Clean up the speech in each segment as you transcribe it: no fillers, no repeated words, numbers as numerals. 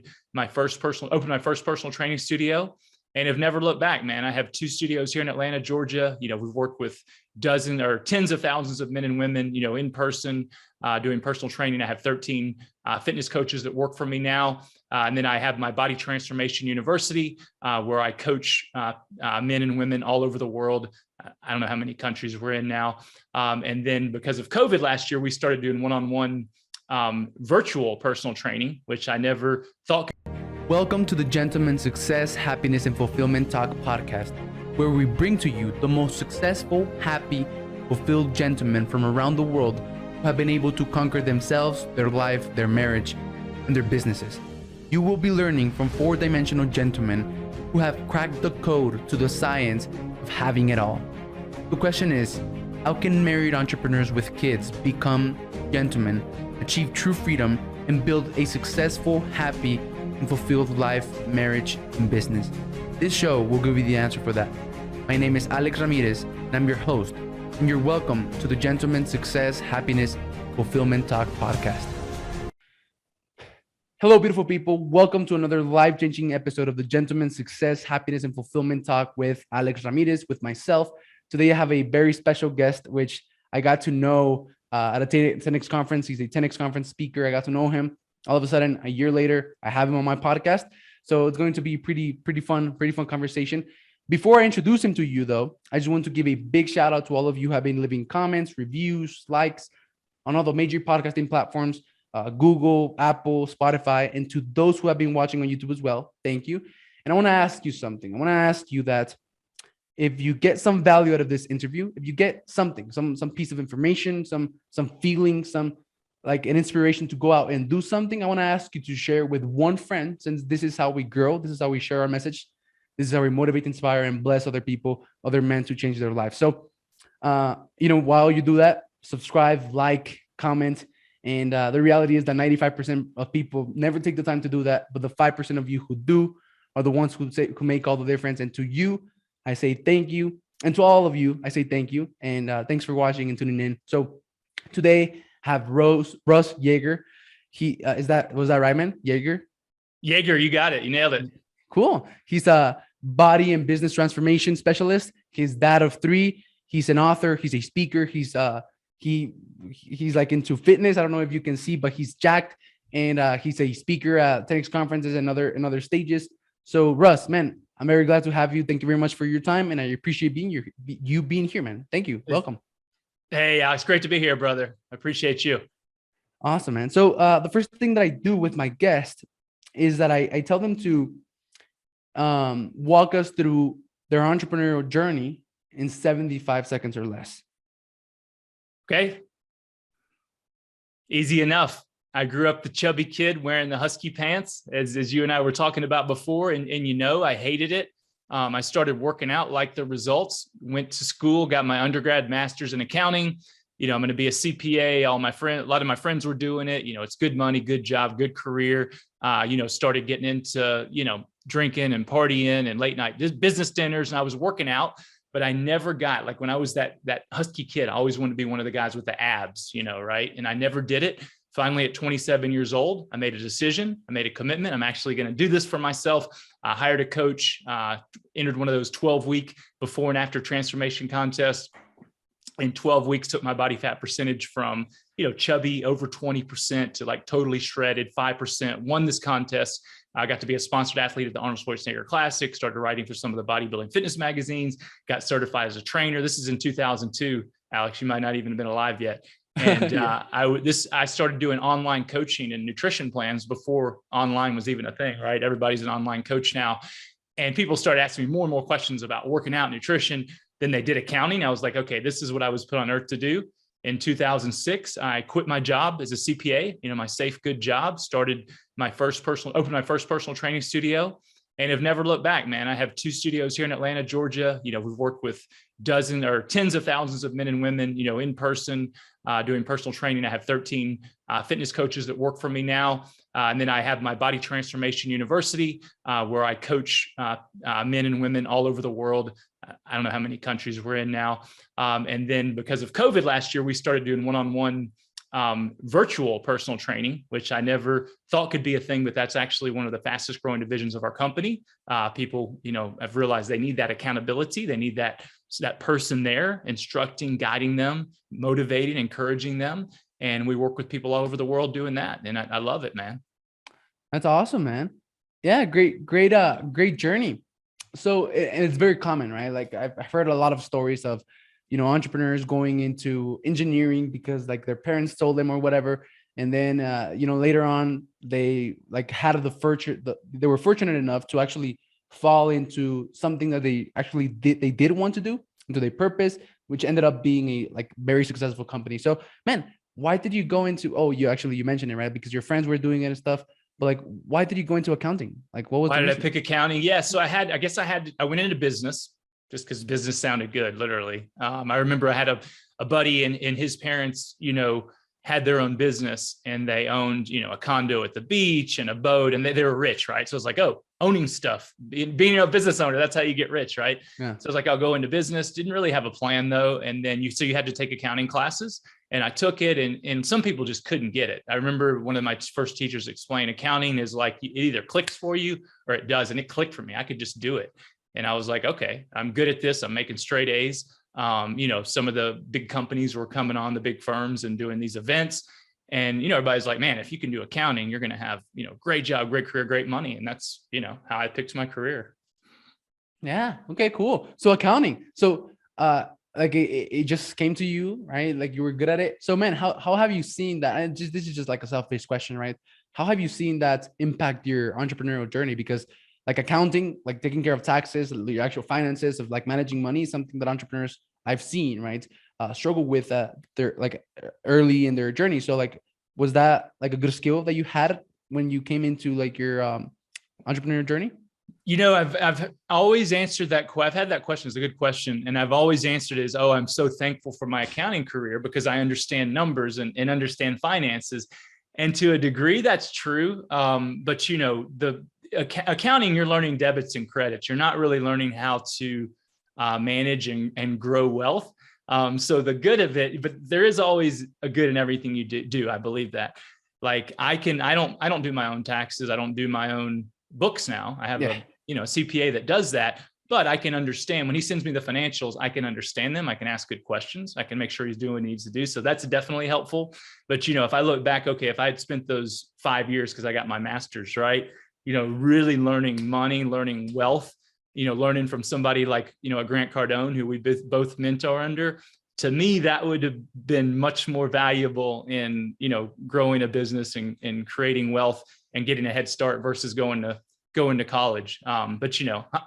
opened my first personal training studio, and have never looked back, man. I have 2 studios here in Atlanta, Georgia. We've worked with dozens or tens of thousands of men and women, in person, doing personal training. I have 13 fitness coaches that work for me now. And then I have my Body Transformation University, where I coach men and women all over the world. I don't know how many countries we're in now. And then because of COVID last year, we started doing one-on-one virtual personal training, which I never thought. Welcome to the Gentleman Success, Happiness, and Fulfillment Talk podcast, where we bring to you the most successful, happy, fulfilled gentlemen from around the world who have been able to conquer themselves, their life, their marriage, and their businesses. You will be learning from 4-dimensional gentlemen who have cracked the code to the science of having it all. The question is, how can married entrepreneurs with kids become gentlemen, achieve true freedom, and build a successful, happy, and fulfilled life, marriage, and business? This show will give you the answer for that. My name is Alex Ramirez, and I'm your host, and you're welcome to the Gentleman Success, Happiness, Fulfillment Talk podcast. Hello, beautiful people. Welcome to another life-changing episode of the Gentleman Success, Happiness, and Fulfillment Talk with Alex Ramirez, with myself. Today, I have a very special guest, which I got to know at a 10X conference. He's a 10X conference speaker. I got to know him. All of a sudden, a year later, I have him on my podcast. So it's going to be pretty fun conversation. Before I introduce him to you, though, I just want to give a big shout out to all of you who have been leaving comments, reviews, likes on all the major podcasting platforms, Google, Apple, Spotify, and to those who have been watching on YouTube as well. Thank you. And I want to ask you something. I want to ask you that if you get some value out of this interview, if you get something, some piece of information, some feeling, some like an inspiration to go out and do something, I want to ask you to share with one friend, since this is how we grow. This is how we share our message. This is how we motivate, inspire, and bless other people, other men to change their life. So, while you do that, subscribe, like, comment. And the reality is that 95% of people never take the time to do that. But the 5% of you who do are the ones who make all the difference. And to you, I say thank you. And to all of you, I say thank you. And thanks for watching and tuning in. So today, have Russ Yaeger. Was that right, man? Yaeger, you got it. You nailed it. Cool. He's a body and business transformation specialist. He's dad of 3. He's an author. He's a speaker. He's like into fitness. I don't know if you can see, but he's jacked, and he's a speaker at 10X conferences and other stages. So Russ, man, I'm very glad to have you. Thank you very much for your time, and I appreciate you being here, man. Thank you. Welcome. Hey, it's great to be here, brother. I appreciate you. Awesome, man. So the first thing that I do with my guest is that I tell them to walk us through their entrepreneurial journey in 75 seconds or less. Okay. Easy enough. I grew up the chubby kid wearing the husky pants, as you and I were talking about before, and I hated it. I started working out, like the results, went to school, got my undergrad master's in accounting. I'm going to be a CPA. A lot of my friends were doing it. It's good money, good job, good career. Started getting into, drinking and partying and late night business dinners. And I was working out, but I never got, like when I was that husky kid, I always wanted to be one of the guys with the abs, right? And I never did it. Finally, at 27 years old, I made a decision. I made a commitment. I'm actually going to do this for myself. I hired a coach, entered one of those 12-week before and after transformation contests. In 12 weeks, took my body fat percentage from, chubby over 20% to like totally shredded 5%, won this contest. I got to be a sponsored athlete at the Arnold Schwarzenegger Classic, started writing for some of the bodybuilding fitness magazines, got certified as a trainer. This is in 2002. Alex, you might not even have been alive yet. And I started doing online coaching and nutrition plans before online was even a thing, right? Everybody's an online coach now. And people started asking me more and more questions about working out, nutrition. Then they did accounting. I was like, okay, this is what I was put on earth to do. In 2006, I quit my job as a CPA, my safe, good job, opened my first personal training studio, and have never looked back, man. I have 2 studios here in Atlanta, Georgia. We've worked with dozens or tens of thousands of men and women, in person, doing personal training. I have 13 fitness coaches that work for me now. And then I have my Body Transformation University, where I coach men and women all over the world. I don't know how many countries we're in now. And then because of COVID last year, we started doing one-on-one virtual personal training, which I never thought could be a thing, but that's actually one of the fastest growing divisions of our company. People, have realized they need that accountability. They need that person there instructing, guiding them, motivating, encouraging them. And we work with people all over the world doing that. And I love it, man. That's awesome, man. Yeah, great journey. So and it's very common, right? Like I've heard a lot of stories of, entrepreneurs going into engineering because like their parents told them or whatever. And then, later on they like had they were fortunate enough to actually fall into something that they actually did want to do, into their purpose, which ended up being a like very successful company. So man, why did you go into, you mentioned it, right? Because your friends were doing it and stuff. But like, why did you go into accounting? Like, what was why did I pick accounting? Yeah. So I went into business just because business sounded good, literally. I remember I had a buddy and his parents, had their own business and they owned, a condo at the beach and a boat, and they were rich, right? So it's like, oh, owning stuff, being a business owner, that's how you get rich, right? Yeah. So it's like, I'll go into business. Didn't really have a plan though. And then you had to take accounting classes, and I took it, and some people just couldn't get it. I remember one of my first teachers explained accounting is like, it either clicks for you or it does. And it clicked for me. I could just do it. And I was like, okay, I'm good at this. I'm making straight A's. Some of the big companies were coming on, the big firms, and doing these events. And, everybody's like, man, if you can do accounting, you're going to have, great job, great career, great money. And that's, how I picked my career. Yeah. Okay, cool. So accounting. So, like it just came to you, right? Like you were good at it. So man, how have you seen that? And this is just like a selfish question, right? How have you seen that impact your entrepreneurial journey? Because like accounting, like taking care of taxes, your actual finances of like managing money is something that entrepreneurs I've seen, right, struggle with their like early in their journey. So like, was that like a good skill that you had when you came into like your entrepreneurial journey? I've always answered that. I've had that question. It's a good question. And I've always answered it as, oh, I'm so thankful for my accounting career because I understand numbers and understand finances. And to a degree, that's true. But the accounting, you're learning debits and credits. You're not really learning how to manage and grow wealth. So the good of it, but there is always a good in everything you do. I believe that. Like I don't do my own taxes. I don't do my own books now. I have a CPA that does that, but I can understand when he sends me the financials, I can understand them. I can ask good questions. I can make sure he's doing what he needs to do. So that's definitely helpful. But, if I look back, okay, if I had spent those 5 years, because I got my master's, right, really learning money, learning wealth, learning from somebody like, a Grant Cardone, who we both mentor under, to me, that would have been much more valuable in, growing a business and creating wealth and getting a head start versus going to college. But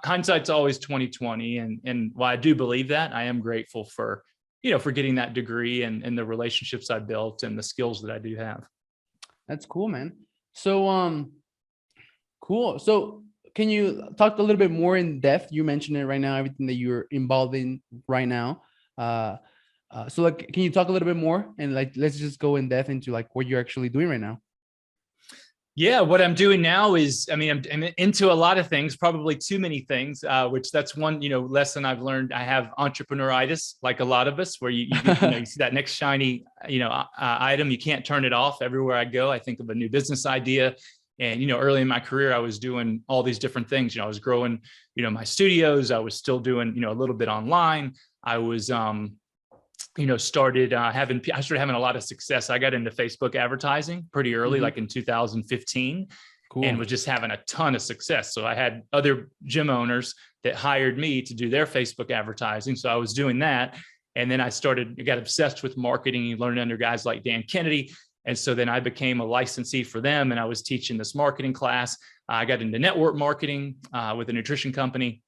hindsight's always 2020. And while I do believe that, I am grateful for getting that degree and the relationships I built and the skills that I do have. That's cool, man. So, cool. So can you talk a little bit more in depth? You mentioned it right now, everything that you're involved in right now. So like, can you talk a little bit more and like, let's just go in depth into like what you're actually doing right now? Yeah, what I'm doing now is, I'm into a lot of things, probably too many things, which that's one, lesson I've learned. I have entrepreneuritis, like a lot of us, where you see that next shiny, item, you can't turn it off. Everywhere I go, I think of a new business idea. And, early in my career, I was doing all these different things. I was growing, my studios. I was still doing, a little bit online. I was, started having a lot of success. I got into Facebook advertising pretty early, like in 2015, cool. And was just having a ton of success. So I had other gym owners that hired me to do their Facebook advertising. So I was doing that. And then I got obsessed with marketing. You learn under guys like Dan Kennedy. And so then I became a licensee for them, and I was teaching this marketing class. I got into network marketing with a nutrition company,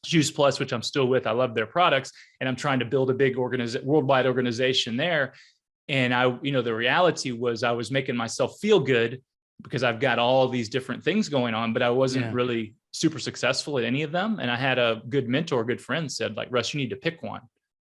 Juice Plus, which I'm still with. I love their products, and I'm trying to build a big worldwide organization there. And the reality was I was making myself feel good because I've got all these different things going on, but I wasn't really super successful at any of them. And I had a good mentor, a good friend said, like, Russ, you need to pick one.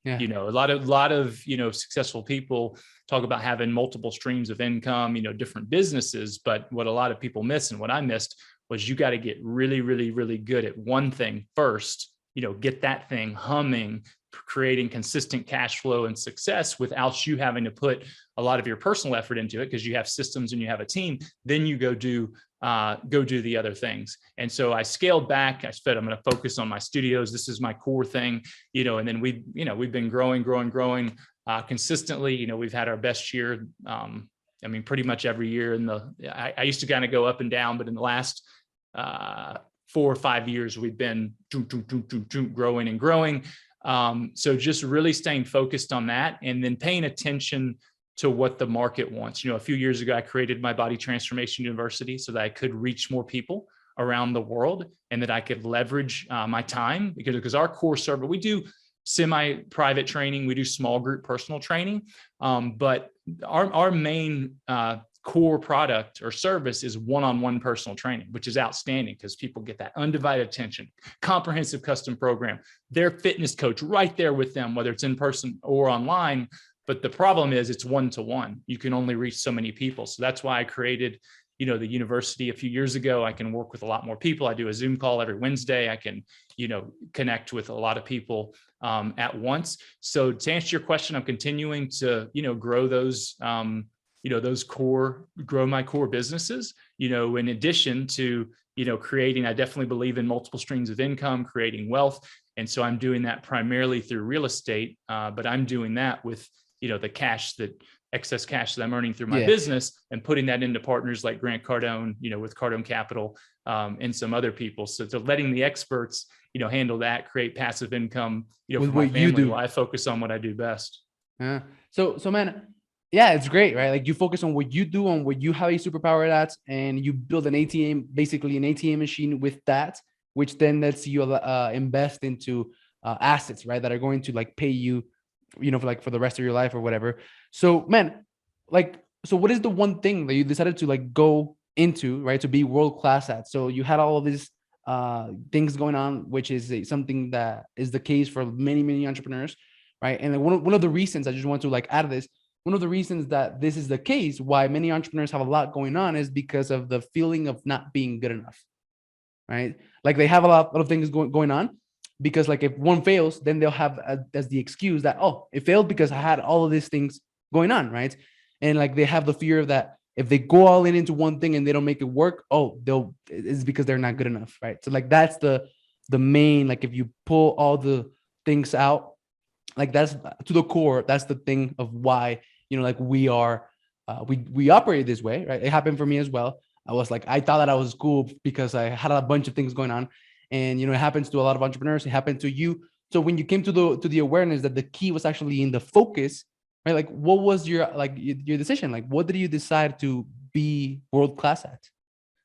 Yeah. A lot of, successful people talk about having multiple streams of income, different businesses. But what a lot of people miss, and what I missed, was you got to get really, really, really good at one thing first, get that thing humming, creating consistent cash flow and success without you having to put a lot of your personal effort into it, because you have systems and you have a team, then you go do the other things. And so I scaled back. I said, I'm going to focus on my studios. This is my core thing, and then we've been growing consistently. We've had our best year. Pretty much every year I used to kind of go up and down, but in the last 4 or 5 years, we've been growing and growing. So just really staying focused on that, and then paying attention to what the market wants. A few years ago, I created my Body Transformation University so that I could reach more people around the world, and that I could leverage my time, because our core service, we do semi-private training, we do small group personal training, but our main core product or service is one-on-one personal training, which is outstanding because people get that undivided attention, comprehensive custom program, their fitness coach right there with them, whether it's in person or online. But the problem is it's one-to-one. You can only reach so many people. So that's why I created, the university a few years ago. I can work with a lot more people. I do a Zoom call every Wednesday. I can, connect with a lot of people at once. So to answer your question, I'm continuing to, grow those, grow my core businesses, in addition to, creating, I definitely believe in multiple streams of income, creating wealth. And so I'm doing that primarily through real estate, but I'm doing that with, the excess cash that I'm earning through my business, and putting that into partners like Grant Cardone, with Cardone Capital, and some other people. So letting the experts, handle that, create passive income, with for my what family, you do. while I focus on what I do best. So man, yeah, it's great, right? Like you focus on what you do, on what you have a superpower at, and you build an ATM, basically an ATM machine with that, which then lets you invest into assets, right? That are going to like pay you, for the rest of your life or whatever. So man, so what is the one thing that you decided to like go into, right? To be world-class at? So you had all of these things going on, which is something that is the case for many, many entrepreneurs, right? And one of the reasons I just want to like add this, one of the reasons that this is the case, why many entrepreneurs have a lot going on, is because of the feeling of not being good enough, right? Like they have a lot of things going on, because like if one fails, then they'll have as the excuse that, oh, it failed because I had all of these things going on, right? And like they have the fear that if they go all into one thing and they don't make it work, it's because they're not good enough, right? So like that's the main, like if you pull all the things out, like that's to the core, that's the thing of why, like we are, we operate this way, right? It happened for me as well. I thought that I was cool because I had a bunch of things going on, and it happens to a lot of entrepreneurs. It happened to you. So when you came to the awareness that the key was actually in the focus, right? Like what was your decision? Like what did you decide to be world class at?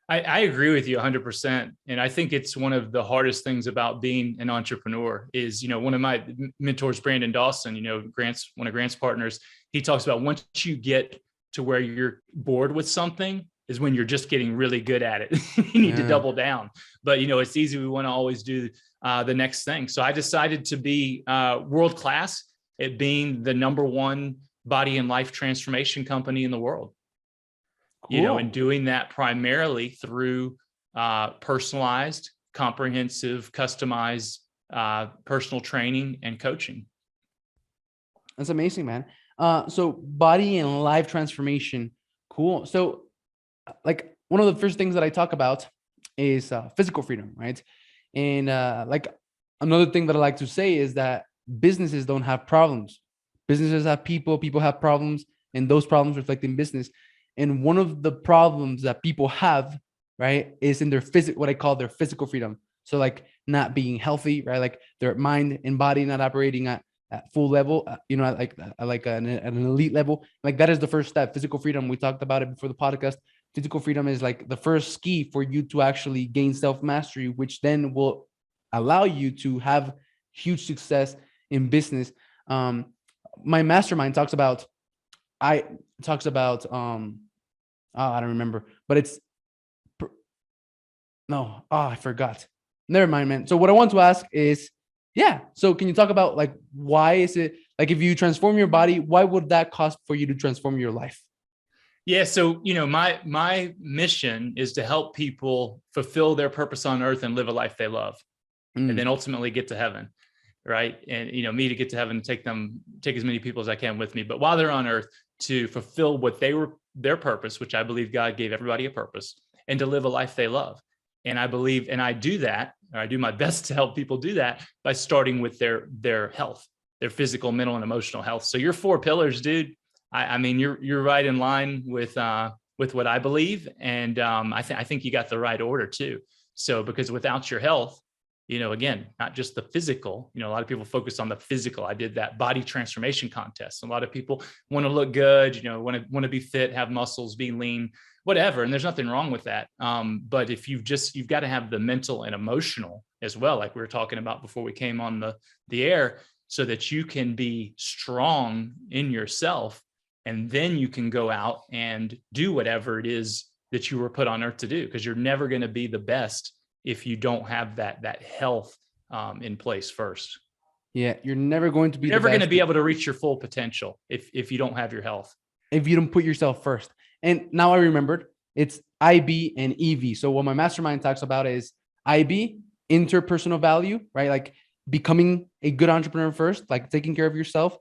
I agree with you 100%. And I think it's one of the hardest things about being an entrepreneur is, one of my mentors, Brandon Dawson, one of Grant's partners, he talks about once you get to where you're bored with something is when you're just getting really good at it. You need to double down. But, it's easy. We want to always do the next thing. So I decided to be world-class at being the #1 body and life transformation company in the world. Cool. And doing that primarily through personalized, comprehensive, customized personal training and coaching. That's amazing, man. So body and life transformation. Cool. So like one of the first things that I talk about is physical freedom, right? And like another thing that I like to say is that businesses don't have problems. Businesses have people have problems, and those problems reflect in business. And one of the problems that people have, right, is in their what I call their physical freedom. So like not being healthy, right? Like their mind and body not operating at full level, like an elite level. Like that is the first step. Physical freedom. We talked about it before the podcast. Physical freedom is like the first key for you to actually gain self-mastery, which then will allow you to have huge success in business. My mastermind talks about, I don't remember, but I forgot. Never mind, man. So what I want to ask is, so can you talk about like, why is it like, if you transform your body, why would that cost for you to transform your life? Yeah. So, my mission is to help people fulfill their purpose on earth and live a life they love, and then ultimately get to heaven. right? And, me to get to heaven, take as many people as I can with me. But while they're on earth, to fulfill what their purpose, which I believe God gave everybody a purpose, and to live a life they love. And I believe, and I do that, or I do my best to help people do that by starting with their health, their physical, mental, and emotional health. So your 4 pillars, dude, I mean, you're right in line with what I believe. And I think you got the right order too. So, because without your health, again, not just the physical, a lot of people focus on the physical. I did that body transformation contest. A lot of people want to look good, want to be fit, have muscles, be lean, whatever. And there's nothing wrong with that. But if you've got to have the mental and emotional as well, like we were talking about before we came on the air, so that you can be strong in yourself. And then you can go out and do whatever it is that you were put on earth to do, because you're never going to be the best if you don't have that health in place first. Yeah, you're never going to be going to be able to reach your full potential if you don't have your health. If you don't put yourself first. And now I remembered, it's IB and EV. So what my mastermind talks about is IB, interpersonal value, right? Like becoming a good entrepreneur first, like taking care of yourself,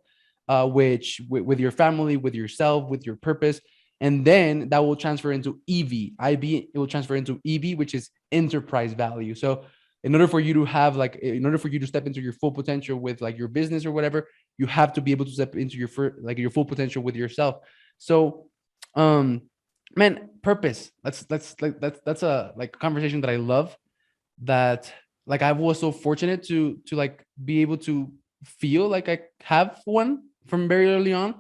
which with your family, with yourself, with your purpose. And then that will transfer into EV. IB, it will transfer into EV, which is enterprise value. So in order for you to step into your full potential with like your business or whatever, you have to be able to step into your full potential with yourself. So, man, purpose. That's a conversation that I love, that like I was so fortunate to like be able to feel like I have one from very early on.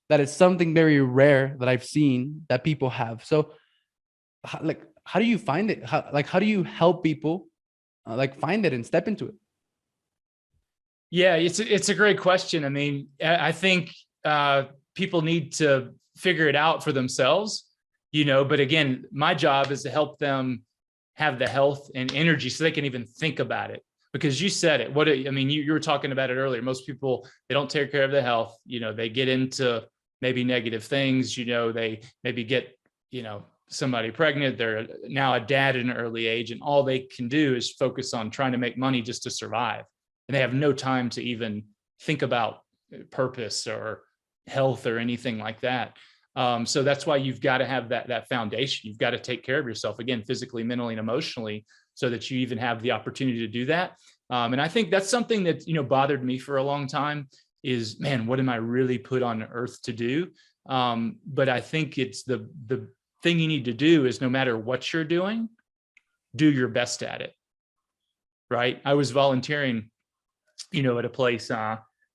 That it's something very rare that I've seen that people have. So how do you find it? How do you help people find it and step into it? Yeah, it's a great question. I mean, I think people need to figure it out for themselves, but again, my job is to help them have the health and energy so they can even think about it. Because you said it, you were talking about it earlier. Most people, they don't take care of their health. They get into maybe negative things, they maybe get, somebody pregnant, they're now a dad at an early age, and all they can do is focus on trying to make money just to survive. And they have no time to even think about purpose or health or anything like that. So that's why you've got to have that foundation. You've got to take care of yourself, again, physically, mentally, and emotionally, so that you even have the opportunity to do that. And I think that's something that, bothered me for a long time is, man, what am I really put on earth to do? But I think it's the thing you need to do is, no matter what you're doing, do your best at it. Right. I was volunteering, at a place,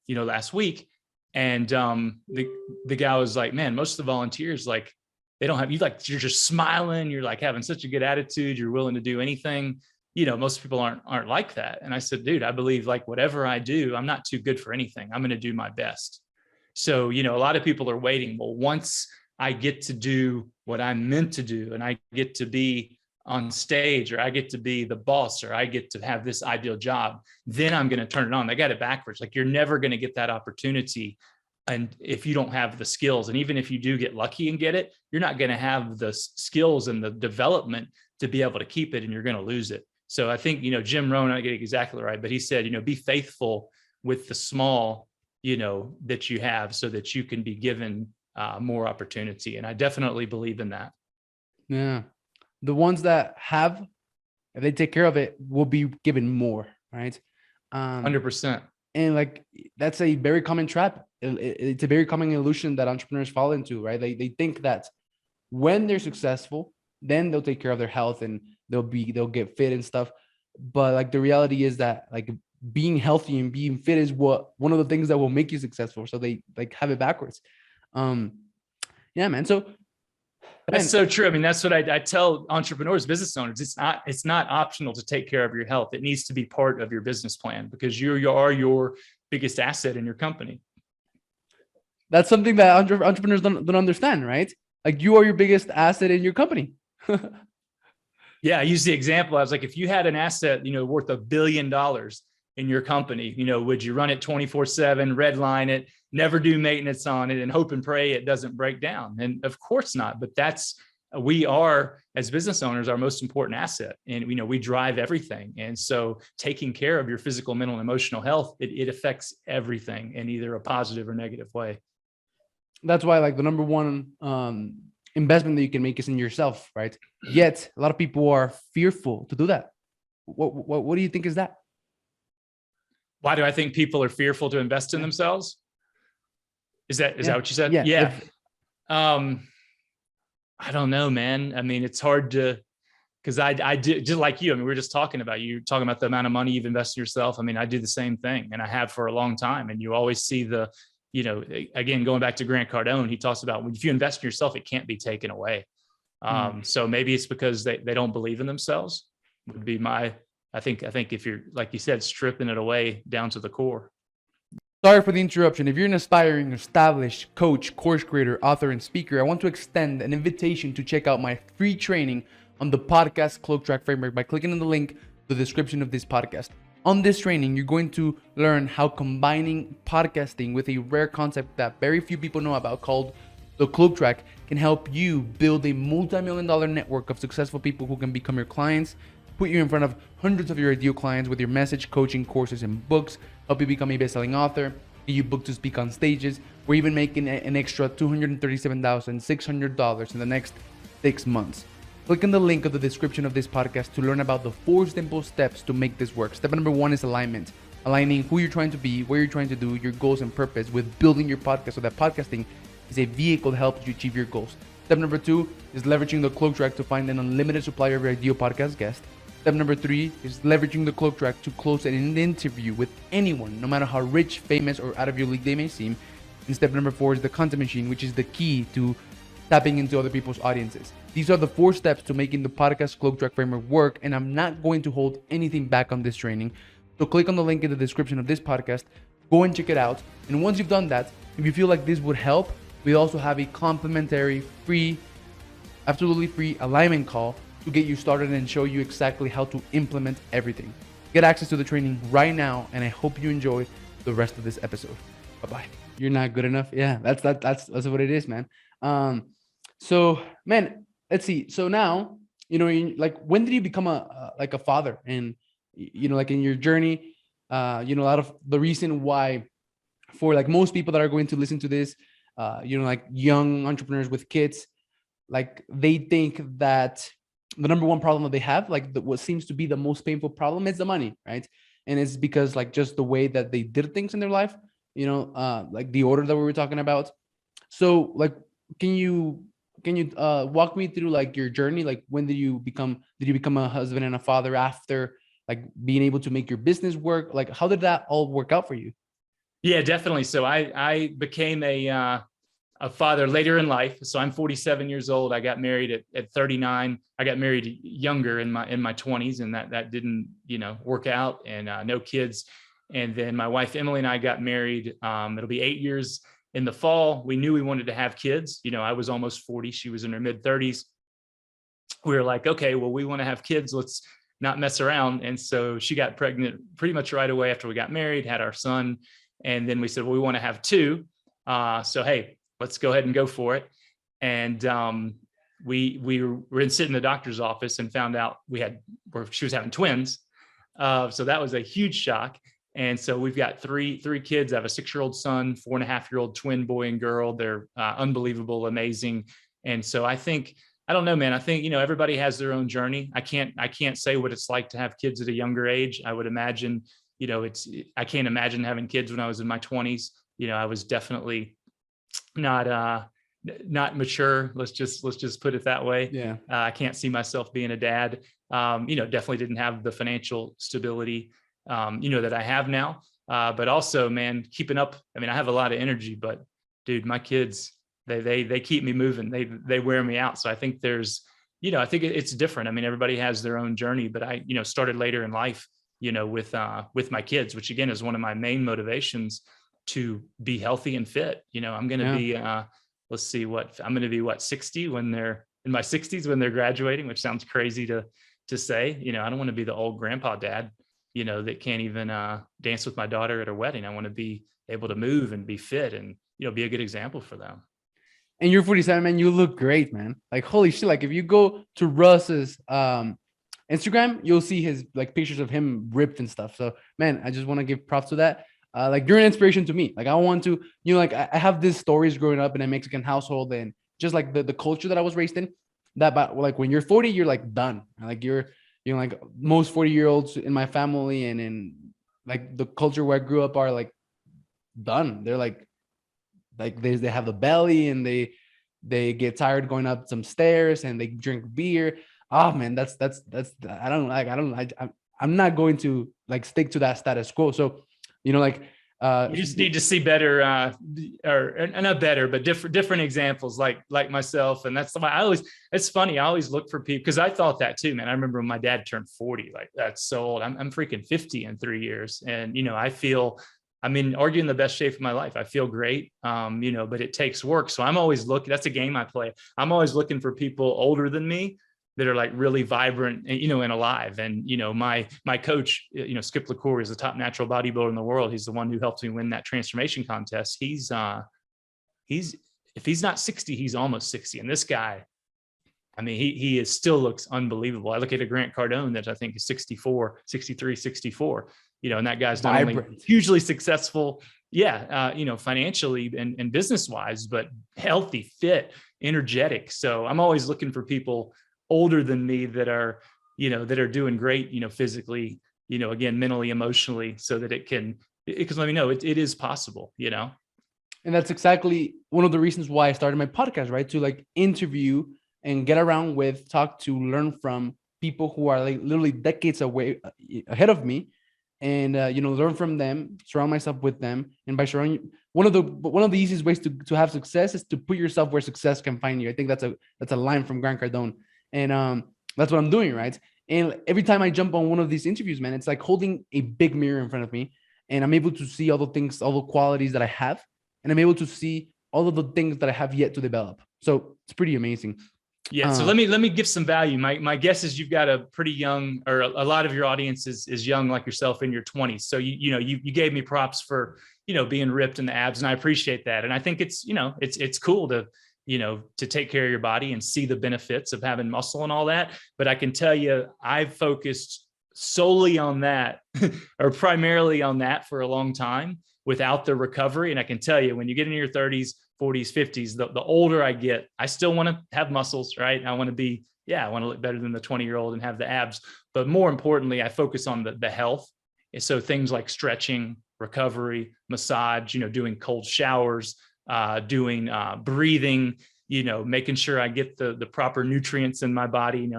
last week. And the guy was like, man, most of the volunteers, like, they don't have, you're just smiling. You're like having such a good attitude. You're willing to do anything. Most people aren't like that. And I said, dude, I believe like whatever I do, I'm not too good for anything. I'm going to do my best. So, a lot of people are waiting. Well, once I get to do what I'm meant to do, and I get to be on stage, or I get to be the boss, or I get to have this ideal job, then I'm going to turn it on. They got it backwards. Like, you're never going to get that opportunity. And if you don't have the skills, and even if you do get lucky and get it, you're not going to have the skills and the development to be able to keep it, and you're going to lose it. So I think, Jim Rohn, I get it exactly right, but he said, be faithful with the small, that you have, so that you can be given more opportunity. And I definitely believe in that. Yeah. The ones that have, if they take care of it, will be given more, right? 100%. And like, that's a very common trap. It's a very common illusion that entrepreneurs fall into, right? They think that when they're successful, then they'll take care of their health and they'll get fit and stuff. But like, the reality is that like being healthy and being fit is one of the things that will make you successful. So they like have it backwards. Yeah, man. So that's so true. I mean, that's what I tell entrepreneurs, business owners. It's not optional to take care of your health. It needs to be part of your business plan, because you are your biggest asset in your company. That's something that entrepreneurs don't understand, right? Like, you are your biggest asset in your company. Yeah, I use the example. I was like, if you had an asset, worth $1 billion in your company, would you run it 24/7, redline it, never do maintenance on it, and hope and pray it doesn't break down? And of course not. But that's we are, as business owners, our most important asset. And, we drive everything. And so taking care of your physical, mental, and emotional health, it affects everything in either a positive or negative way. That's why like the number one investment that you can make is in yourself, right? Yet a lot of people are fearful to do that. What do you think is that? Why do I think people are fearful to invest in themselves? Is that what you said? Yeah. I don't know, man. I mean, it's hard to, because I do, just like you. I mean, we were just talking about, you're talking about the amount of money you've invested in yourself. I mean, I do the same thing, and I have for a long time. And you always see the, again, going back to Grant Cardone, he talks about, if you invest in yourself, it can't be taken away. So maybe it's because they don't believe in themselves, would be I think if you're, like you said, stripping it away down to the core. Sorry for the interruption. If you're an aspiring, established coach, course creator, author, and speaker, I want to extend an invitation to check out my free training on the podcast Cloak Track Framework by clicking on the link in the description of this podcast. On this training, you're going to learn how combining podcasting with a rare concept that very few people know about called the Cloak Track can help you build a multi-million-dollar network of successful people who can become your clients, put you in front of hundreds of your ideal clients with your message, coaching, courses, and books, help you become a best-selling author, get you booked to speak on stages, or even making an extra $237,600 in the next 6 months. Click on the link of the description of this podcast to learn about the 4 simple steps to make this work. Step number 1 is alignment. Aligning who you're trying to be, what you're trying to do, your goals and purpose with building your podcast so that podcasting is a vehicle that helps you achieve your goals. Step number 2 is leveraging the Cloak Track to find an unlimited supply of your ideal podcast guest. Step number 3 is leveraging the Cloak Track to close an interview with anyone, no matter how rich, famous, or out of your league they may seem. And step number 4 is the content machine, which is the key to tapping into other people's audiences. These are the 4 steps to making the podcast Cloak Track Framework work, and I'm not going to hold anything back on this training. So click on the link in the description of this podcast, go and check it out. And once you've done that, if you feel like this would help, we also have a complimentary, free, absolutely free alignment call to get you started and show you exactly how to implement everything. Get access to the training right now, and I hope you enjoy the rest of this episode. Bye-bye. You're not good enough. Yeah, that's what it is, man. So man, let's see. So now, like, when did you become a father? And, like in your journey, a lot of the reason why for like most people that are going to listen to this, like young entrepreneurs with kids, like they think that the number one problem that they have, like what seems to be the most painful problem is the money, right? And it's because like just the way that they did things in their life, like the order that we were talking about. So like, can you walk me through like your journey? Like when did you become a husband and a father after like being able to make your business work? Like how did that all work out for you? Yeah, definitely. So I became a father later in life. So I'm 47 years old. I got married at 39. I got married younger in my 20s, and that didn't, work out, and no kids. And then my wife, Emily, and I got married. It'll be 8 years in the fall. We knew we wanted to have kids. I was almost 40. She was in her mid 30s. We were like, okay, well, we want to have kids. Let's not mess around. And so she got pregnant pretty much right away after we got married, had our son. And then we said, well, we want to have 2. So, hey, let's go ahead and go for it. And we were sitting in the doctor's office and found out she was having twins. So that was a huge shock. And so we've got three kids. I have a 6-year-old son, 4.5-year-old twin boy and girl. They're unbelievable, amazing. And so I don't know, man. I think, everybody has their own journey. I can't say what it's like to have kids at a younger age. I would imagine, I can't imagine having kids when I was in my 20s. I was definitely not mature. Let's just put it that way. Yeah. I can't see myself being a dad. Definitely didn't have the financial stability, that I have now. But also, man, keeping up. I mean, I have a lot of energy, but dude, my kids, they keep me moving. They wear me out. So I think I think it's different. I mean, everybody has their own journey, but I, started later in life, with my kids, which again is one of my main motivations to be healthy and fit. I'm going to be, let's see I'm going to be 60 when they're in my 60s, when they're graduating, which sounds crazy to say. I don't want to be the old grandpa dad, that can't even dance with my daughter at her wedding. I want to be able to move and be fit and, be a good example for them. And you're 47, man. You look great, man. Like, holy shit. Like, if you go to Russ's Instagram, you'll see his like pictures of him ripped and stuff. So, man, I just want to give props to that. Like, you're an inspiration to me. Like, I want to, like, I have these stories growing up in a Mexican household and just like the culture that I was raised in. That, but like, when you're 40, you're like done. Like, like most 40-year-olds in my family and in like the culture where I grew up are like done. They're like they have the belly and they get tired going up some stairs and they drink beer. Oh man, that's I'm not going to like stick to that status quo. So, like you just need to see better or not better, but different examples like myself. And that's why it's funny. I always look for people, because I thought that too, man. I remember when my dad turned 40, like that's so old. I'm freaking 50 in 3 years. And, I feel, I'm in arguing the best shape of my life. I feel great, but it takes work. So I'm always looking, that's a game I play. I'm always looking for people older than me that are like really vibrant, and alive. And, my coach, Skip LaCour, is the top natural bodybuilder in the world. He's the one who helped me win that transformation contest. He's if he's not 60, he's almost 60. And this guy, I mean, he still looks unbelievable. I look at a Grant Cardone that I think is 64, 63, 64, and that guy's not only hugely successful, financially and business wise, but healthy, fit, energetic. So I'm always looking for people older than me that are doing great, physically, again, mentally, emotionally, so that it can let me know it is possible, And that's exactly one of the reasons why I started my podcast, right? To like interview and get around with, talk to, learn from people who are like literally decades away ahead of me, and learn from them, surround myself with them. And by surrounding, one of the easiest ways to have success is to put yourself where success can find you. I think that's a line from Grant Cardone. And that's what I'm doing, right? And every time I jump on one of these interviews, man, it's like holding a big mirror in front of me, and I'm able to see all the things, all the qualities that I have, and I'm able to see all of the things that I have yet to develop. So it's pretty amazing. Yeah. So let me give some value. My guess is you've got a pretty young, or a lot of your audience is young, like yourself, in your 20s. So you gave me props for being ripped in the abs, and I appreciate that. And I think it's it's cool to take care of your body and see the benefits of having muscle and all that. But I can tell you, I've focused solely on that or primarily on that for a long time without the recovery. And I can tell you, when you get into your 30s, 40s, 50s, the older I get, I still want to have muscles, right? I want to look better than the 20-year-old and have the abs. But more importantly, I focus on the health. And so things like stretching, recovery, massage, doing cold showers, doing breathing, making sure I get the proper nutrients in my body,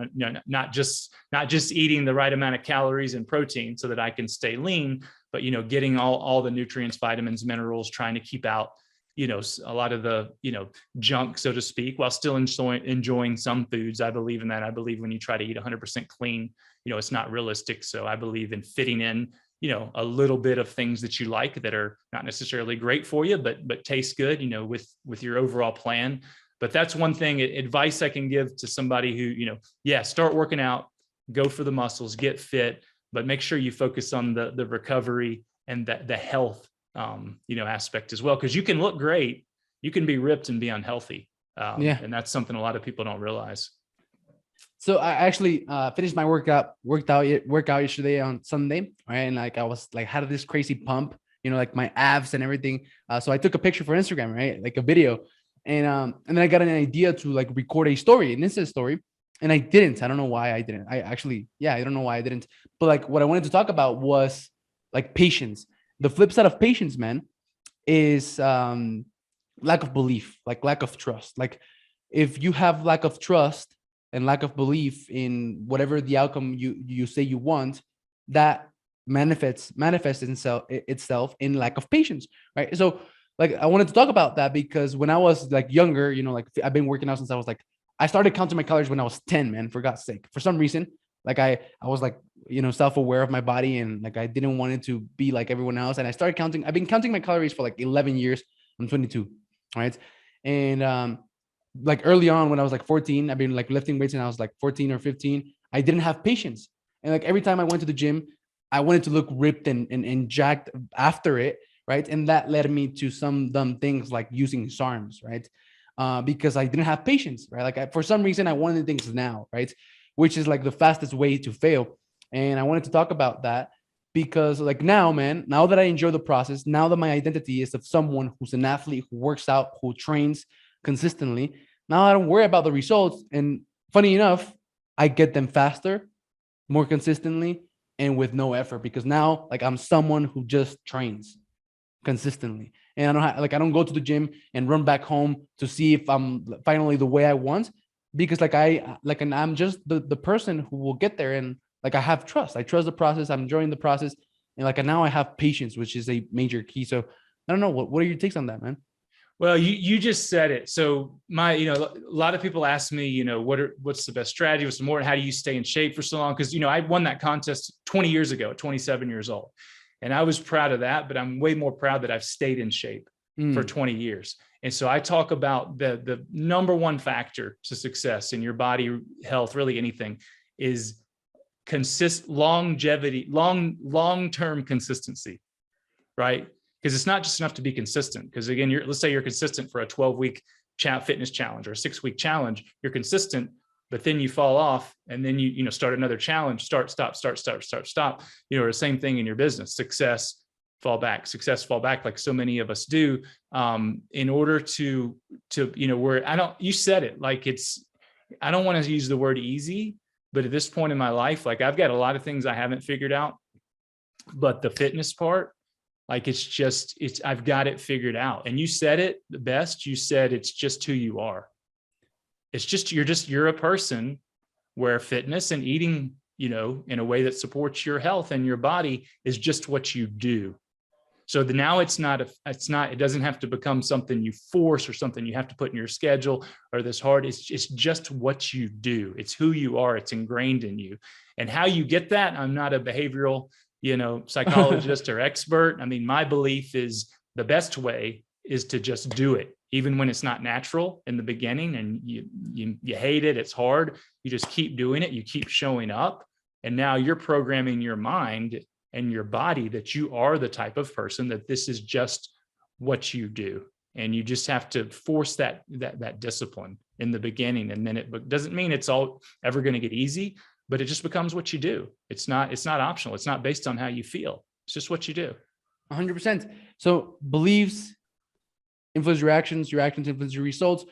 not just eating the right amount of calories and protein so that I can stay lean, but, getting all the nutrients, vitamins, minerals, trying to keep out, a lot of the, junk, so to speak, while still enjoying some foods. I believe in that. I believe when you try to eat 100% clean, it's not realistic. So I believe in fitting in, a little bit of things that you like that are not necessarily great for you, but taste good, with your overall plan. But that's one thing, advice I can give to somebody who, start working out, go for the muscles, get fit, but make sure you focus on the recovery and the health, aspect as well. Cause you can look great. You can be ripped and be unhealthy. And that's something a lot of people don't realize. So I actually finished my workout yesterday on Sunday, right? And like I was like had this crazy pump, like my abs and everything. So I took a picture for Instagram, right? Like a video, and then I got an idea to like record a story, an Insta story, and I didn't. I don't know why I didn't. I don't know why I didn't. But like what I wanted to talk about was like patience. The flip side of patience, man, is lack of belief, like lack of trust. Like if you have lack of trust and lack of belief in whatever the outcome you say you want, that manifests itself in lack of patience, right? So like I wanted to talk about that because when I was like younger, like I've been working out since I started counting my calories when I was 10, man, for God's sake. For some reason, like I was like, self-aware of my body, and like I didn't want it to be like everyone else. And I've been counting my calories for like 11 years. I'm 22, right? And like early on when I was like 14, I've been like lifting weights and I was like 14 or 15. I didn't have patience. And like every time I went to the gym, I wanted to look ripped and jacked after it, right? And that led me to some dumb things like using SARMs, right? because I didn't have patience, right? Like for some reason, I wanted things now, right? Which is like the fastest way to fail. And I wanted to talk about that because like now, man, now that I enjoy the process, now that my identity is of someone who's an athlete, who works out, who trains consistently, now I don't worry about the results. And funny enough, I get them faster, more consistently, and with no effort, because now like I'm someone who just trains consistently. And I don't go to the gym and run back home to see if I'm finally the way I want, because and I'm just the person who will get there. And like I have trust. I trust the process. I'm enjoying the process. And like and now I have patience, which is a major key. So I don't know, what are your takes on that, man? Well, you just said it. So a lot of people ask me, what's the best strategy? What's the more, how do you stay in shape for so long? Because, I won that contest 20 years ago, at 27 years old. And I was proud of that, but I'm way more proud that I've stayed in shape for 20 years. And so I talk about the number one factor to success in your body health, really anything, is longevity, long-term consistency, right? Because it's not just enough to be consistent. Because again, let's say you're consistent for a 12-week fitness challenge or a 6-week challenge, you're consistent, but then you fall off and then you start another challenge, start, stop, or the same thing in your business, success, fall back, like so many of us do, in order to, where you said it, like I don't want to use the word easy, but at this point in my life, like I've got a lot of things I haven't figured out, but the fitness part, like I've got it figured out. And you said it the best. You said it's just who you are. It's just you're a person where fitness and eating, in a way that supports your health and your body is just what you do. So now it doesn't have to become something you force or something you have to put in your schedule or this hard. It's just what you do. It's who you are. It's ingrained in you. And how you get that, I'm not a behavioral psychologist or expert. I mean, my belief is the best way is to just do it, even when it's not natural in the beginning and you hate it, it's hard. You just keep doing it. You keep showing up. And now you're programming your mind and your body that you are the type of person that this is just what you do. And you just have to force that discipline in the beginning. And then it doesn't mean it's all ever going to get easy, but it just becomes what you do. It's not optional. It's not based on how you feel. It's just what you do. 100%. So beliefs influence your actions influence your results.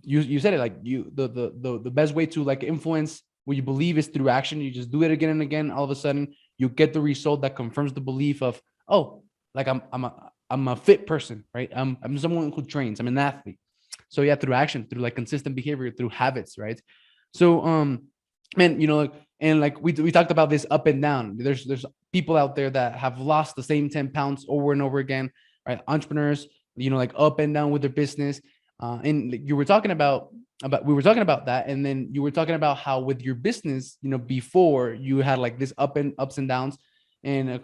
You said it, like the best way to like influence what you believe is through action. You just do it again and again. All of a sudden you get the result that confirms the belief of, oh, like I'm a fit person, right? I'm someone who trains. I'm an athlete. So yeah, through action, through like consistent behavior, through habits, right? So man, we talked about this up and down. There's people out there that have lost the same 10 pounds over and over again, right? Entrepreneurs, like up and down with their business. And we were talking about that. And then you were talking about how with your business, before you had like this ups and downs, and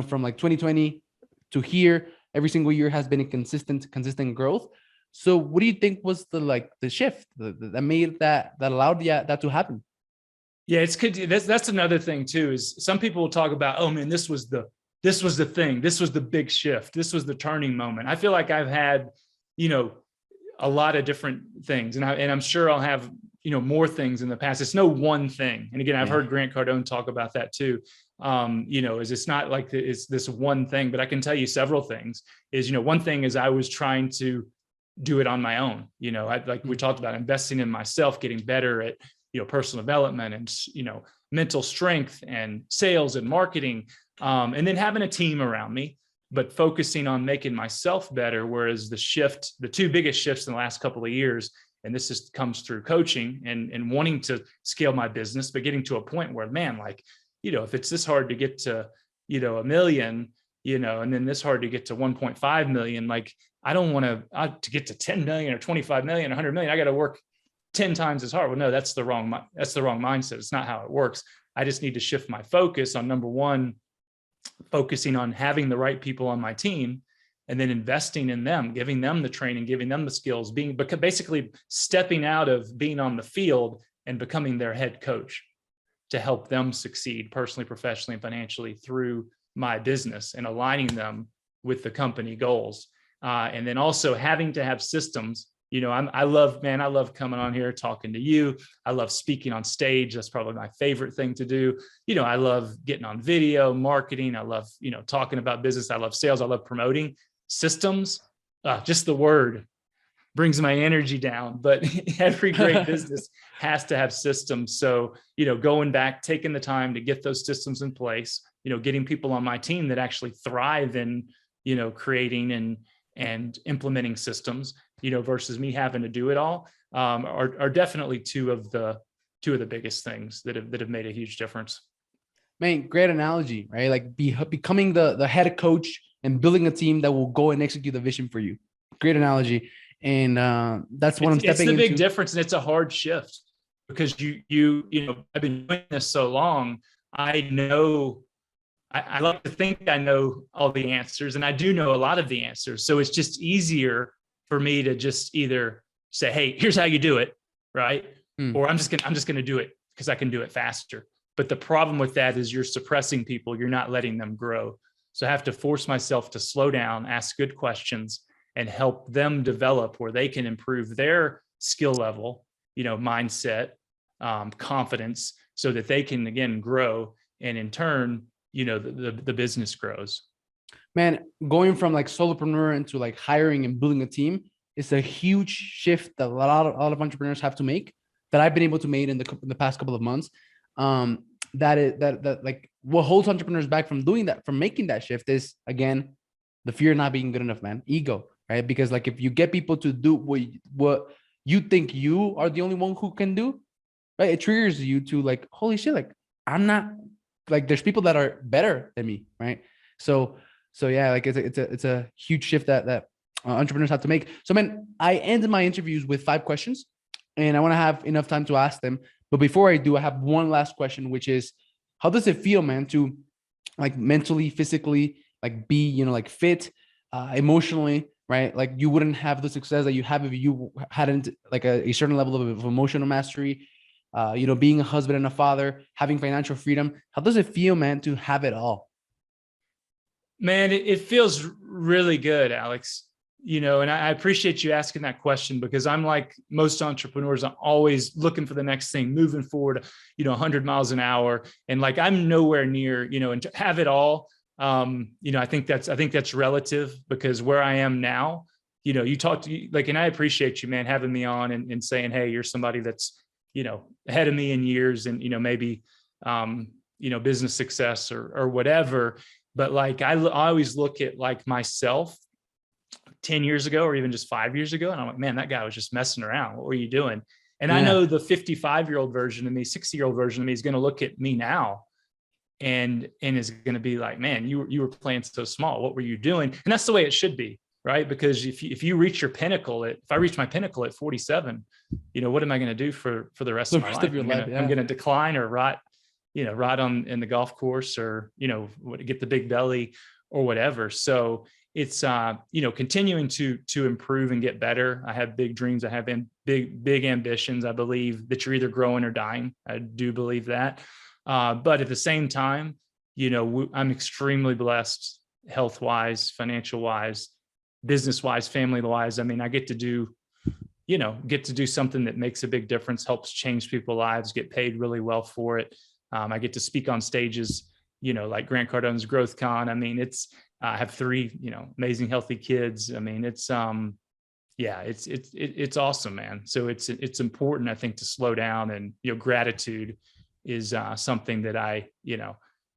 from like 2020 to here, every single year has been a consistent growth. So what do you think was the shift that made that allowed that to happen? Yeah, it's good. That's another thing too, is some people will talk about, oh man, this was the thing. This was the big shift. This was the turning moment. I feel like I've had, a lot of different things, and I'm sure I'll have, more things in the past. It's no one thing. And again, I've heard Grant Cardone talk about that too. Is it's not like it's this one thing, but I can tell you several things. Is, one thing is I was trying to do it on my own. Like we talked about, investing in myself, getting better at, personal development and, mental strength and sales and marketing, and then having a team around me, but focusing on making myself better. Whereas the two biggest shifts in the last couple of years, and this just comes through coaching and wanting to scale my business, but getting to a point where, man, like, if it's this hard to get to, $1 million, and then this hard to get to 1.5 million, like, I don't want to get to 10 million or 25 million, 100 million. I got to work 10 times as hard. Well, no, that's the wrong mindset. It's not how it works. I just need to shift my focus on, number one, focusing on having the right people on my team, and then investing in them, giving them the training, giving them the skills, basically stepping out of being on the field and becoming their head coach to help them succeed personally, professionally, and financially through my business, and aligning them with the company goals. And then also having to have systems I love coming on here, talking to you. I love speaking on stage. That's probably my favorite thing to do. I love getting on video, marketing. I love, talking about business. I love sales. I love promoting systems. Just the word brings my energy down, but every great business has to have systems. So, going back, taking the time to get those systems in place, getting people on my team that actually thrive in, creating and implementing systems, versus me having to do it all, are definitely two of the biggest things that have made a huge difference. Man, great analogy, right? Like becoming the head coach and building a team that will go and execute the vision for you. Great analogy. And that's what I'm stepping into. It's the big difference, and it's a hard shift because I've been doing this so long. I know, I like to think I know all the answers, and I do know a lot of the answers. So it's just easier for me to just either say, "Hey, here's how you do it," right? Or I'm just gonna do it because I can do it faster. But the problem with that is you're suppressing people. You're not letting them grow. So I have to force myself to slow down, ask good questions, and help them develop where they can improve their skill level, mindset, confidence, so that they can again grow. And in turn, the business grows. Man, going from like solopreneur into like hiring and building a team is a huge shift that a lot of entrepreneurs have to make, that I've been able to make in the past couple of months. That like what holds entrepreneurs back from doing that, from making that shift, is again the fear of not being good enough, man. Ego, right? Because like if you get people to do what you think you are the only one who can do, right? It triggers you to like, holy shit, like I'm not, like there's people that are better than me, right? So yeah, like it's a huge shift that entrepreneurs have to make. So man, I end my interviews with 5 questions, and I want to have enough time to ask them. But before I do, I have one last question, which is, how does it feel, man, to like mentally, physically, like be, like fit, emotionally, right? Like you wouldn't have the success that you have if you hadn't like a certain level of emotional mastery, being a husband and a father, having financial freedom. How does it feel, man, to have it all? Man, it feels really good, Alex. And I appreciate you asking that question, because I'm like most entrepreneurs, I'm always looking for the next thing, moving forward, 100 miles an hour. And like, I'm nowhere near, and to have it all. I think that's relative, because where I am now, you talk to like, and I appreciate you, man, having me on and saying, hey, you're somebody that's, ahead of me in years and, maybe, business success or whatever. But like, I always look at like myself 10 years ago, or even just 5 years ago. And I'm like, man, that guy was just messing around. What were you doing? And yeah. I know the 55-year-old version of me, 60-year-old version of me is going to look at me now and is going to be like, man, you were playing so small. What were you doing? And that's the way it should be, right? Because if you reach your pinnacle if I reach my pinnacle at 47, what am I going to do for the rest of my life? I'm going to decline or rot on in the golf course, or, get the big belly or whatever. So it's, continuing to improve and get better. I have big dreams. I have big ambitions. I believe that you're either growing or dying. I do believe that. But at the same time, I'm extremely blessed, health-wise, financial-wise, business-wise, family-wise. I mean, I get to do something that makes a big difference, helps change people's lives, get paid really well for it. I get to speak on stages, like Grant Cardone's Growth Con. I mean, I have 3, amazing, healthy kids. I mean, it's awesome, man. So it's important, I think, to slow down, and, gratitude is something that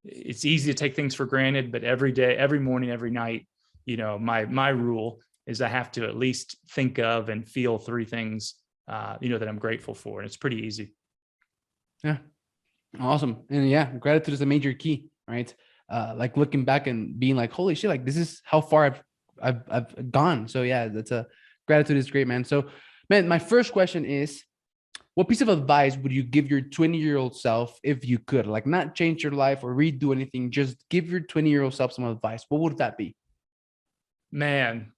it's easy to take things for granted, but every day, every morning, every night, my rule is I have to at least think of and feel 3 things, that I'm grateful for. And it's pretty easy. Yeah. Awesome. And yeah, gratitude is a major key, right? Like looking back and being like, holy shit, like this is how far I've gone. So yeah, gratitude is great, man. So man, my first question is, what piece of advice would you give your 20-year-old self if you could? Like, not change your life or redo anything, just give your 20-year-old self some advice. What would that be? Man,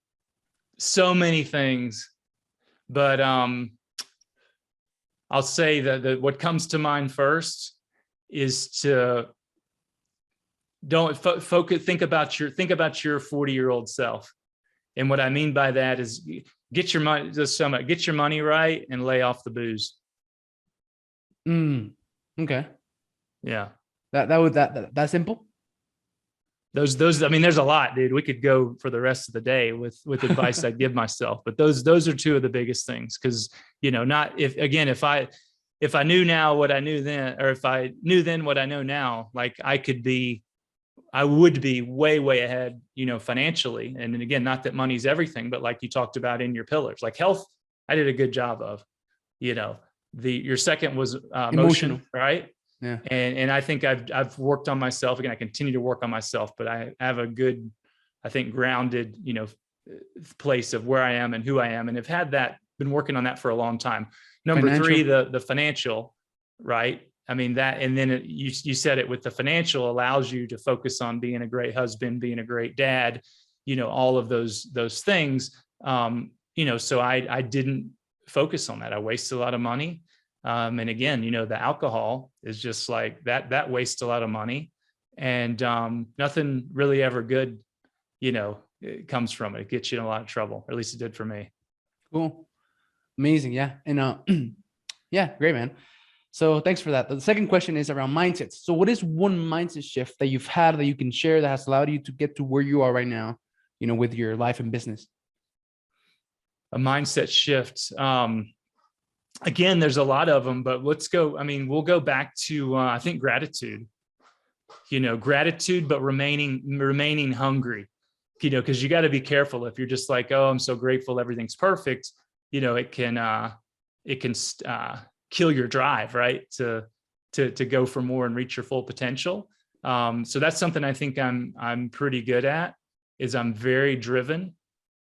so many things, but I'll say that what comes to mind first is to don't focus, think about your 40-year-old self. And what I mean by that is get your money, just sum up, get your money right and lay off the booze. Okay. Yeah. That simple. Those, I mean, there's a lot, dude. We could go for the rest of the day with advice I'd give myself, but those are two of the biggest things. Cause not if I knew now what I knew then, or if I knew then what I know now, like I would be way, way ahead, financially. And then again, not that money's everything, but like you talked about in your pillars, like health, I did a good job of, your second was emotion, right? Yeah. And I think I've worked on myself. Again, I continue to work on myself, but I have a good, I think, grounded, place of where I am and who I am. And have had that, been working on that for a long time. Number three, the financial, right? I mean that, and then you said it, with the financial allows you to focus on being a great husband, being a great dad, all of those things. So I didn't focus on that. I wasted a lot of money. And again, the alcohol is just like that wastes a lot of money, and nothing really ever good, it comes from it. It gets you in a lot of trouble, or at least it did for me. Cool. Amazing. Yeah. And yeah, great, man. So thanks for that. The second question is around mindsets. So what is one mindset shift that you've had that you can share that has allowed you to get to where you are right now, with your life and business? A mindset shift. Again, there's a lot of them, but let's go. I mean, we'll go back to, I think, gratitude, gratitude, but remaining hungry, because you got to be careful. If you're just like, oh, I'm so grateful, everything's perfect, it can kill your drive, right? To go for more and reach your full potential. So that's something I think I'm pretty good at, is I'm very driven,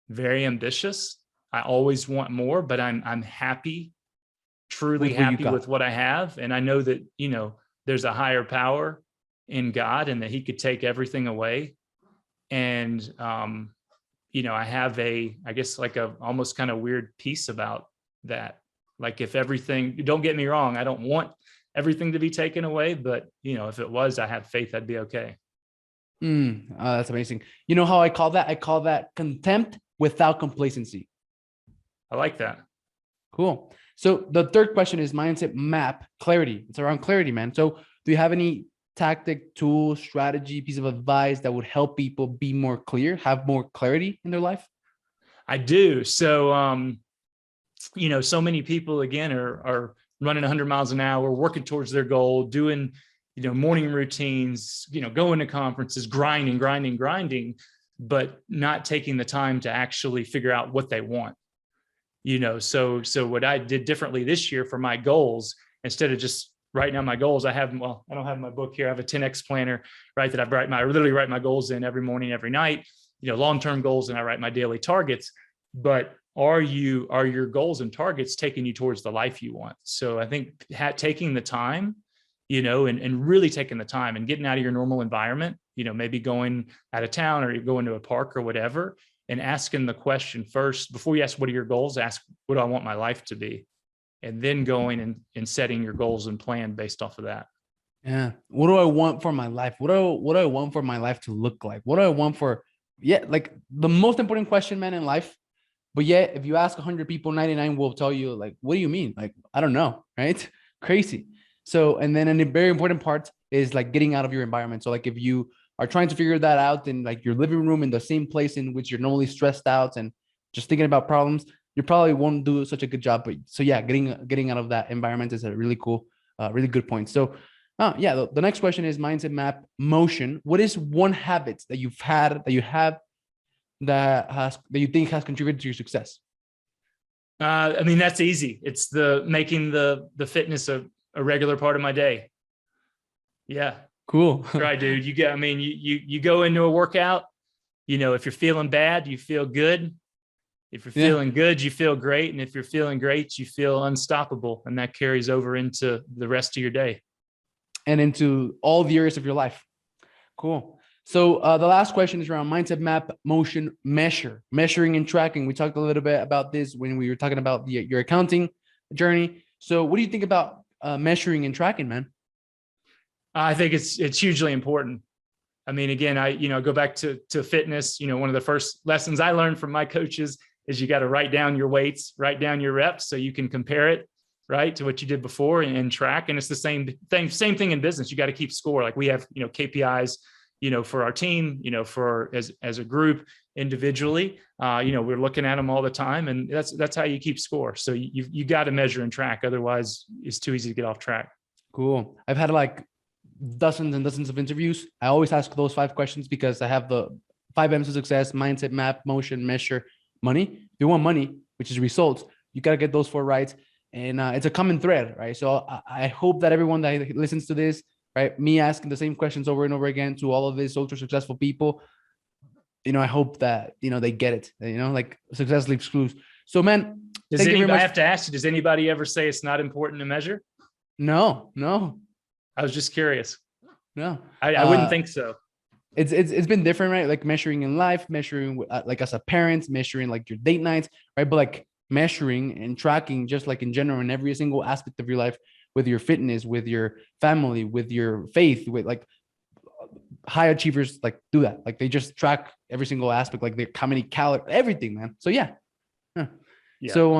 very ambitious. I always want more, but I'm happy, truly happy with what I have. And I know that, there's a higher power in God, and that he could take everything away. And, I have I guess like almost kind of weird peace about that. Like if everything, don't get me wrong, I don't want everything to be taken away, but if it was, I have faith I'd be okay. That's amazing. You know how I call that? I call that contempt without complacency. I like that. Cool. So the third question is mindset map clarity. It's around clarity, man. So do you have any tactic, tool, strategy, piece of advice that would help people be more clear, have more clarity in their life? I do. So, so many people, again, are running 100 miles an hour, working towards their goal, doing, morning routines, going to conferences, grinding, but not taking the time to actually figure out what they want. So what I did differently this year for my goals, instead of just writing down my goals, I don't have my book here. I have a 10X planner, right? That I literally write my goals in every morning, every night, long-term goals, and I write my daily targets. But are your goals and targets taking you towards the life you want? So I think taking the time, and really taking the time and getting out of your normal environment, maybe going out of town, or you go into a park or whatever, and asking the question first, before you ask, what are your goals? Ask, what do I want my life to be? And then going and setting your goals and plan based off of that. Yeah. What do I want for my life? What do I want for my life to look like? What do I want for, like the most important question, man, in life. But yet, if you ask 100 people, 99 will tell you, like, what do you mean? Like, I don't know, right? Crazy. So, and then a very important part is like getting out of your environment. So like if you are trying to figure that out in like your living room, in the same place in which you're normally stressed out and just thinking about problems, you probably won't do such a good job. But so yeah, getting out of that environment is a really cool, really good point. So yeah, the next question is mindset map motion. What is one habit that you have that you think has contributed to your success? I mean, that's easy. It's making the fitness a regular part of my day. Yeah. Cool. Right, dude. You go into a workout, if you're feeling bad, you feel good. If you're feeling good, you feel great. And if you're feeling great, you feel unstoppable. And that carries over into the rest of your day. And into all the areas of your life. Cool. So the last question is around mindset map, motion, measuring and tracking. We talked a little bit about this when we were talking about your accounting journey. So what do you think about measuring and tracking, man? I think it's hugely important. I mean, again, I go back to fitness. One of the first lessons I learned from my coaches is you got to write down your weights, write down your reps so you can compare it, right, to what you did before and track. And it's the same thing in business. You got to keep score. Like we have, KPIs, for our team, for as a group, individually, we're looking at them all the time, and that's how you keep score. So you got to measure and track. Otherwise it's too easy to get off track. Cool. I've had like dozens and dozens of interviews. I always ask those 5 questions because I have the 5 M's of success: mindset, map, motion, measure, money. If you want money, which is results, you got to get those 4 right. And it's a common thread, right? So I hope that everyone that listens to this, right, me asking the same questions over and over again to all of these ultra successful people, I hope that, they get it, like success leaves clues. So, man, I have to ask you, does anybody ever say it's not important to measure? No. I was just curious. No, I wouldn't think so. It's been different, right? Like measuring in life, measuring like as a parent, measuring like your date nights, right? But like measuring and tracking, just like in general, in every single aspect of your life, with your fitness, with your family, with your faith, with like high achievers, like do that. Like they just track every single aspect, like how many calories, everything, man. So yeah. So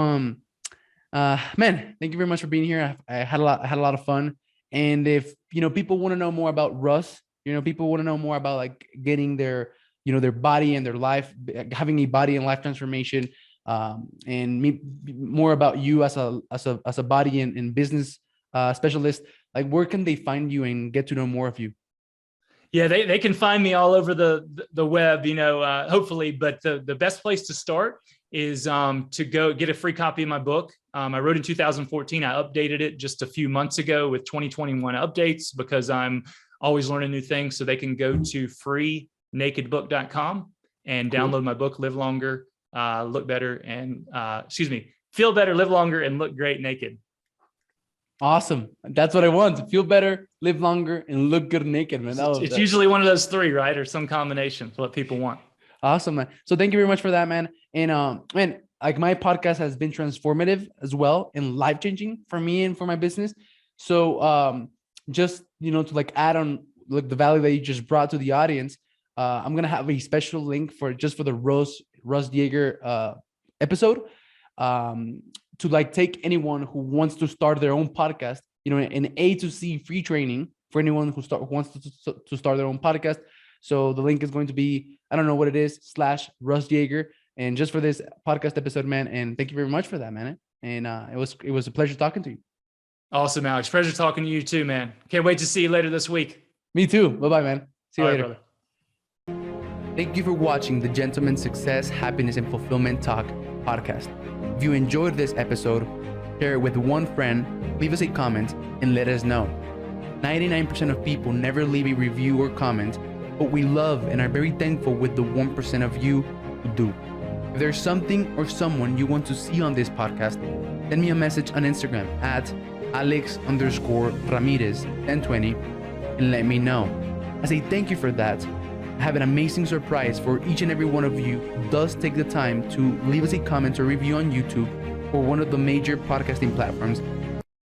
man, thank you very much for being here. I had a lot of fun. And if people want to know more about Russ, people want to know more about like getting their their body and their life, having a body and life transformation, and more about you as a body and business specialist, like where can they find you and get to know more of you? Yeah, they can find me all over the web, hopefully, but the best place to start is to go get a free copy of my book. I wrote in 2014. I updated it just a few months ago with 2021 updates because I'm always learning new things. So they can go to freenakedbook.com and download my book, Live Longer, Look Better, and Feel Better, Live Longer, and Look Great Naked. Awesome. That's what I want: to feel better, live longer, and look good naked, man. It's usually one of those 3, right? Or some combination of what people want. Awesome, man. So thank you very much for that, man. And man, like my podcast has been transformative as well and life-changing for me and for my business. So just to like add on like the value that you just brought to the audience, I'm gonna have a special link for the Russ Yaeger episode. To like take anyone who wants to start their own podcast, an A to C free training for anyone who wants to start their own podcast. So the link is going to be, I don't know what it is, /Russ Yaeger. And just for this podcast episode, man. And thank you very much for that, man. And it was a pleasure talking to you. Awesome, Alex. Pleasure talking to you too, man. Can't wait to see you later this week. Me too. Bye-bye, man. See you later. Brother. Thank you for watching the Gentleman's Success, Happiness, and Fulfillment Talk podcast. If you enjoyed this episode, share it with one friend, leave us a comment, and let us know. 99% of people never leave a review or comment, but we love and are very thankful with the 1% of you who do. If there's something or someone you want to see on this podcast, send me a message on Instagram at Alex_Ramirez1020 and let me know. As a thank you for that, I have an amazing surprise for each and every one of you who does take the time to leave us a comment or review on YouTube or one of the major podcasting platforms